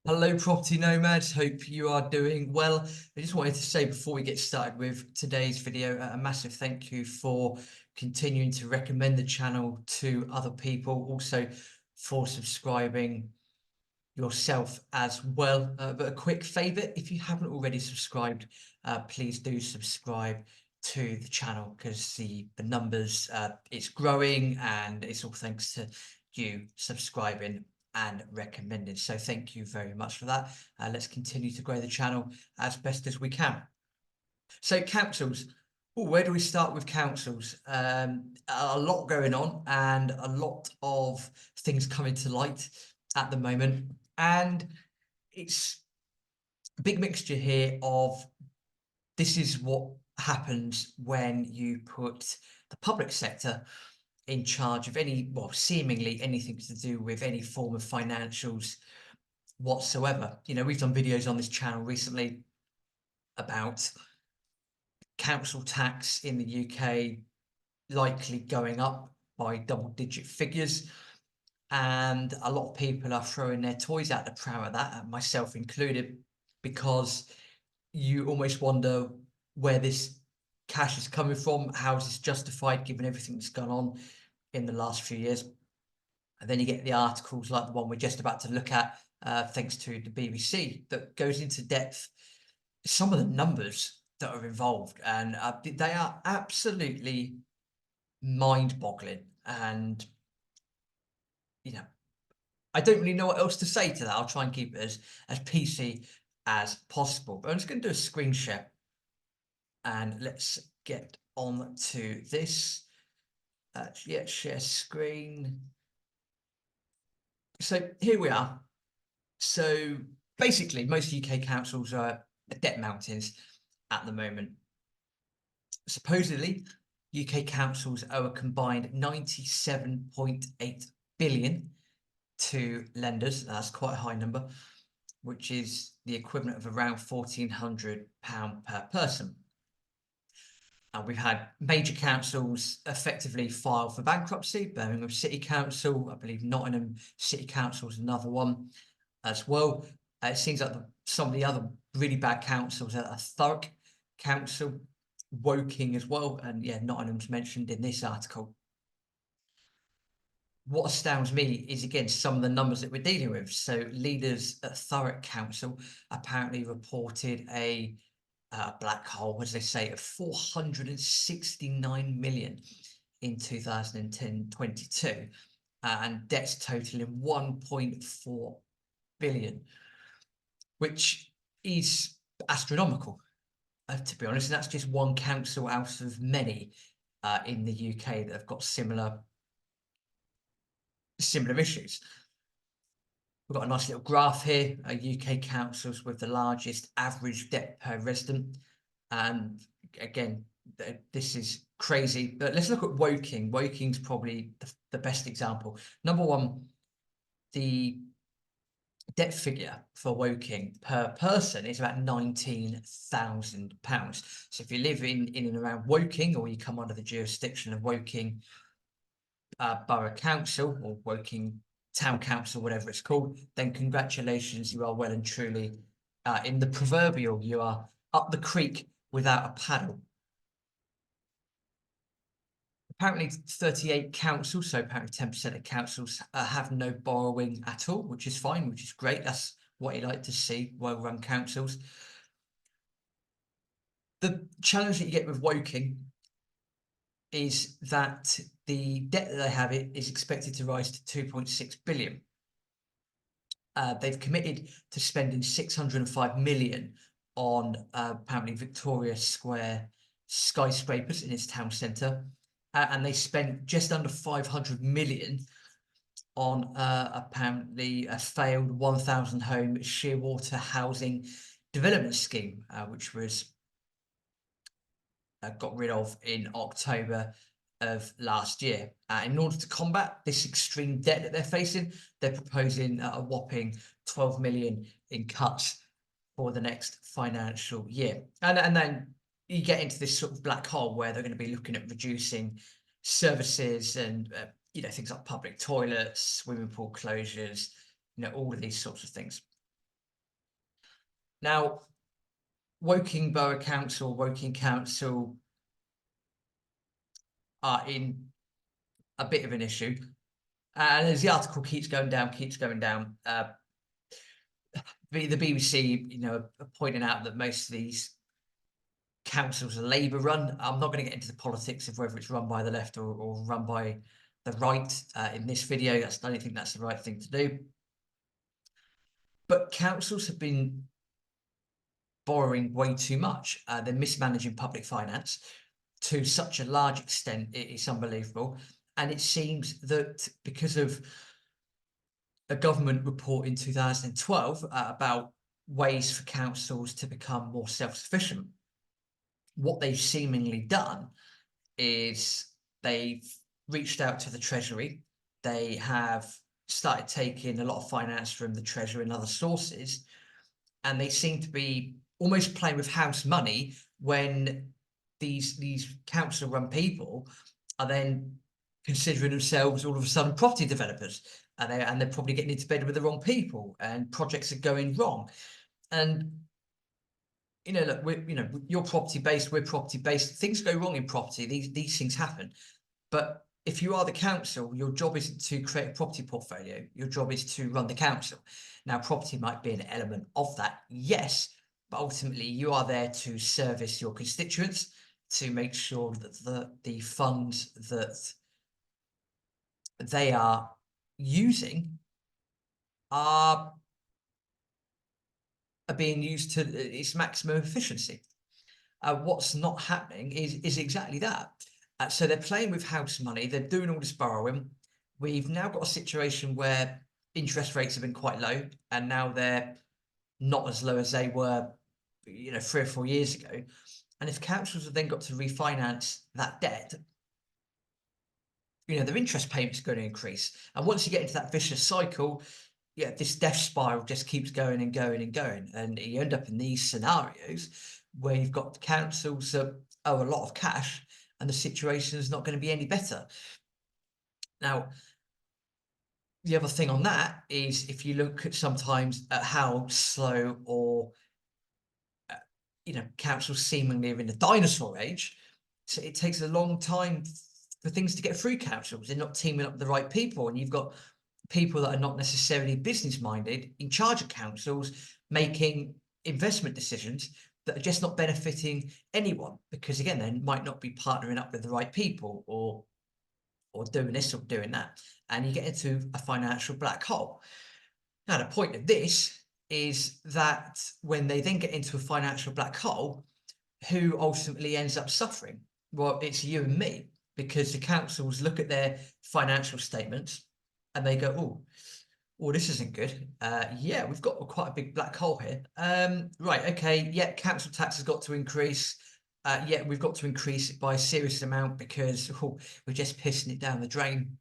Hello, property nomads. Hope you are doing well. I just wanted to say before we get started with today's video, a massive thank you for continuing to recommend the channel to other people, also for subscribing yourself as well. But a quick favor, if you haven't already subscribed, please do subscribe to the channel because the numbers, it's growing, and it's all thanks to you subscribing and recommending. So thank you very much for that. Let's continue to grow the channel as best as we can. So councils. Where do we start with councils? A lot going on and a lot of things coming to light at the moment. And it's a big mixture here of this is what happens when you put the public sector in charge of any, well, seemingly anything to do with any form of financials whatsoever. You know, we've done videos on this channel recently about council tax in the UK likely going up by double-digit figures, and a lot of people are throwing their toys out the pram at that, myself included, because you almost wonder where this cash is coming from. How is this justified given everything that's gone on in the last few years? And then you get the articles like the one we're just about to look at, thanks to the BBC, that goes into depth some of the numbers that are involved, and they are absolutely mind-boggling. And you know, I don't really know what else to say to that. I'll try and keep it as PC as possible. But I'm just going to do a screen share, and let's get on to this. Yeah, share screen. So here we are. So basically, most UK councils are debt mountains at the moment. Supposedly, UK councils owe a combined 97.8 billion to lenders. That's quite a high number, which is the equivalent of around £1,400 per person. And we've had major councils effectively file for bankruptcy. Birmingham City Council, I believe Nottingham City Council is another one as well. It seems like some of the other really bad councils are Thurrock Council, Woking as well, and yeah, Nottingham's mentioned in this article. What astounds me is, again, some of the numbers that we're dealing with. So leaders at Thurrock Council apparently reported a black hole, as they say, of 469 million in 2010-22, and debts totaling 1.4 billion, which is astronomical, to be honest. And that's just one council out of many in the UK that have got similar issues. We've got a nice little graph here, UK councils with the largest average debt per resident. And again, this is crazy, but let's look at Woking. Woking's probably the best example. Number one, the debt figure for Woking per person is about £19,000. So if you live in and around Woking, or you come under the jurisdiction of Woking Borough Council or Woking Town Council, whatever it's called, then congratulations, you are well and truly in the proverbial, you are up the creek without a paddle. Apparently 38 councils, so apparently 10% of councils have no borrowing at all, which is fine, which is great. That's what you like to see, well-run councils. The challenge that you get with Woking is that the debt that they have is expected to rise to 2.6 billion. They've committed to spending 605 million on apparently Victoria Square skyscrapers in its town centre, and they spent just under 500 million on apparently a failed 1,000 home Shearwater housing development scheme, which was got rid of in October of last year. In order to combat this extreme debt that they're facing, they're proposing a whopping 12 million in cuts for the next financial year. And then you get into this sort of black hole where they're going to be looking at reducing services and you know, things like public toilets, swimming pool closures, you know, all of these sorts of things. Now, Woking Borough Council, Woking Council are in a bit of an issue. And as the article keeps going down, the BBC, are pointing out that most of these councils are Labour run. I'm not going to get into the politics of whether it's run by the left or run by the right in this video. I don't think that's the right thing to do. But councils have been borrowing way too much. They're mismanaging public finance to such a large extent. It's unbelievable. And it seems that because of a government report in 2012 about ways for councils to become more self-sufficient, what they've seemingly done is they've reached out to the Treasury. They have started taking a lot of finance from the Treasury and other sources, and they seem to be almost playing with house money when these council-run people are then considering themselves all of a sudden property developers, and they're probably getting into bed with the wrong people, and projects are going wrong. And look, you're property based, we're property based. Things go wrong in property. These things happen. But if you are the council, your job isn't to create a property portfolio. Your job is to run the council. Now, property might be an element of that, yes, but ultimately you are there to service your constituents, to make sure that the funds that they are using are being used to its maximum efficiency. What's not happening is exactly that. So they're playing with house money. They're doing all this borrowing. We've now got a situation where interest rates have been quite low, and now they're not as low as they were, 3 or 4 years ago. And if councils have then got to refinance that debt, their interest payments are going to increase. And once you get into that vicious cycle, this death spiral just keeps going and going and going. And you end up in these scenarios where you've got councils that owe a lot of cash, and the situation is not going to be any better. Now, the other thing on that is if you look at sometimes at how slow or councils seemingly are in the dinosaur age, so it takes a long time for things to get through councils. They're not teaming up with the right people, and you've got people that are not necessarily business minded in charge of councils making investment decisions that are just not benefiting anyone, because again, they might not be partnering up with the right people or doing this or doing that, and you get into a financial black hole. Now, the point of this is that when they then get into a financial black hole, who ultimately ends up suffering? Well, it's you and me, because the councils look at their financial statements and they go, oh, this isn't good. Yeah, we've got quite a big black hole here. Right, okay, yeah, council tax has got to increase. Yeah, we've got to increase it by a serious amount because we're just pissing it down the drain.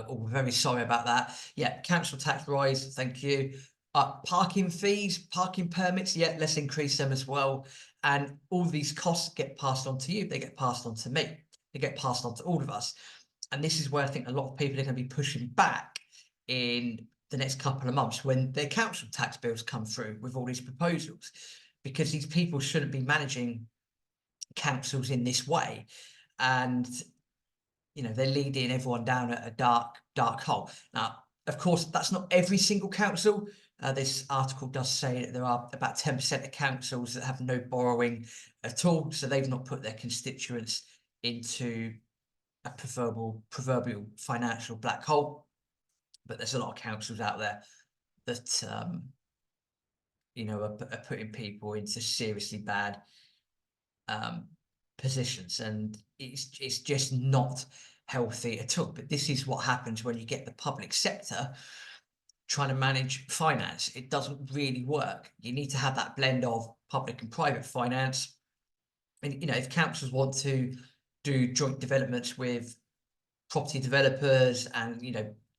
We're very sorry about that. Yeah, council tax rise, thank you. Parking fees, parking permits, yeah, let's increase them as well. And all these costs get passed on to you. They get passed on to me. They get passed on to all of us. And this is where I think a lot of people are going to be pushing back in the next couple of months when their council tax bills come through with all these proposals, because these people shouldn't be managing councils in this way. And they're leading everyone down a dark hole. Now, of course, that's not every single council. This article does say that there are about 10% of councils that have no borrowing at all, so they've not put their constituents into a proverbial financial black hole. But there's a lot of councils out there that are putting people into seriously bad positions, and it's just not healthy at all. But this is what happens when you get the public sector trying to manage finance. It doesn't really work. You need to have that blend of public and private finance. And if councils want to do joint developments with property developers and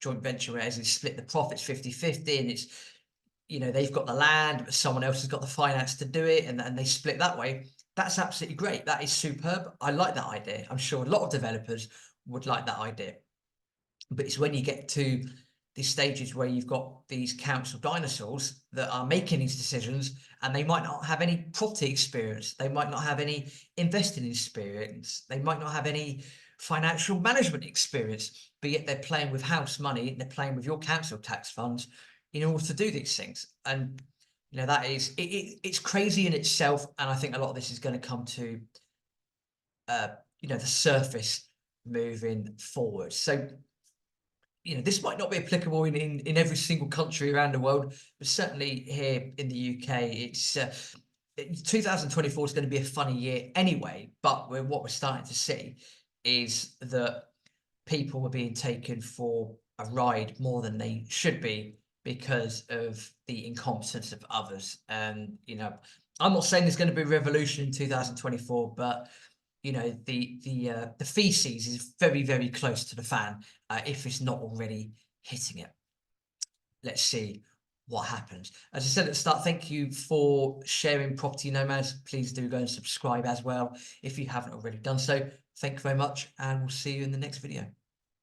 joint venture, whereas they split the profits 50-50, and it's they've got the land but someone else has got the finance to do it, and they split that way. That's absolutely great. That is superb. I like that idea. I'm sure a lot of developers would like that idea. But it's when you get to these stages where you've got these council dinosaurs that are making these decisions, and they might not have any property experience, they might not have any investing experience, they might not have any financial management experience, but yet they're playing with house money, they're playing with your council tax funds in order to do these things. And that is it's crazy in itself, and I think a lot of this is going to come to the surface moving forward. So this might not be applicable in every single country around the world, but certainly here in the UK, it's 2024 is going to be a funny year anyway. But what we're starting to see is that people are being taken for a ride more than they should be because of the incompetence of others. And I'm not saying there's going to be a revolution in 2024, but the feces is very, very close to the fan, if it's not already hitting it. Let's see what happens. As I said at the start, thank you for sharing Property Nomads. Please do go and subscribe as well if you haven't already done so. Thank you very much, and we'll see you in the next video.